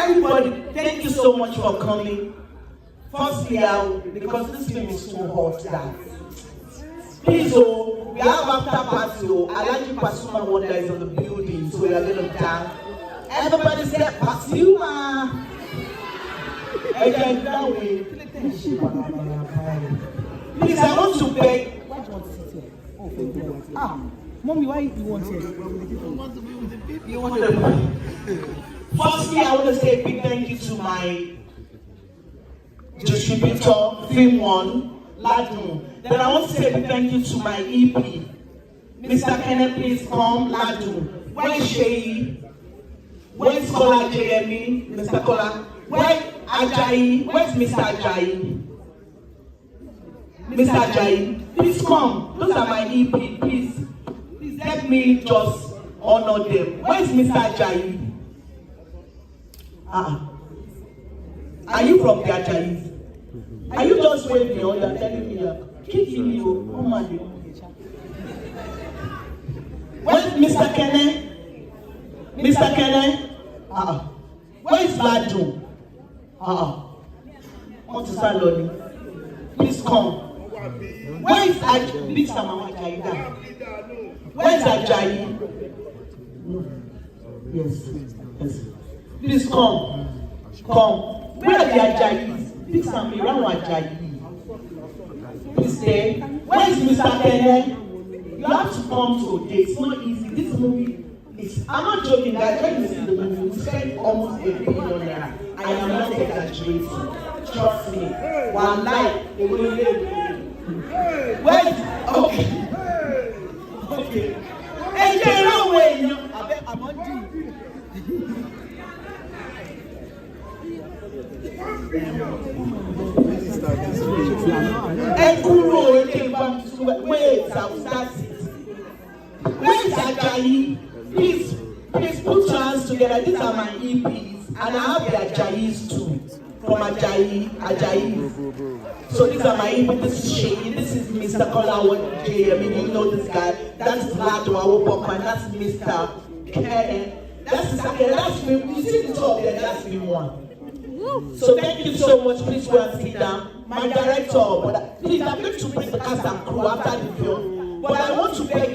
Everybody, thank you so much for coming. Firstly, because this film is too hot, guys. Please, we have after party. Alaji Pasuma Wonder is on the building, so we are going to dance. Everybody say Pasuma. Again, that way. Please, I want to beg. Why do you want to sit here? Oh, thank you. Mommy, why you want here? You want to. Firstly, I want to say a big thank you to my distributor, Film One, Ladu. Then I want to say a big thank you to my EP. Mr. Kenneth, please come, Ladu. Where is Shay? Where is Kola Ajeyemi? Mr. Kola? Where Ajayi? Where's Mr. Ajayi? Mr. Ajayi, please come. Those are my EP. Please let me just honor them. Where is Mr. Ajayi? Are you from the Ajayis? Are you just waving or you're telling me you're kicking you? Oh my God. Where's Mr. Kenne? Mr. Kenne? Where is Ladu? Want to start learning? Please come. Where is Ajayi? Big Sama Ajayi? Where is Ajayi? Yes. Please come. Where are the Ajayis? Big Sam Ajayi. Please stay. Where is Mr. Kenne? You have to come today. It's not easy. This movie is. I'm not joking, guys. When you see the movie, we spent almost $1 billion. I am not exaggerating. Trust me. One night, they will wait. Okay. Hey, get away. I'm on TV. Wait, I'll start it. Where is Ajayi? Please put your hands together. These are my EPs, and I have the Ajayis too. From Ajayi. So these are my EPs. This is Shady. This is Mr. Kola Ajeyemi. You know this guy. That's Ladu Awopokman. That's Mr. Kenne. That's Mr. Kenne. That's me. You see the top there? That's me one. So thank you so much. Please go and sit down. My director, please, I'm going to bring the cast and crew after the film. But I want to beg you.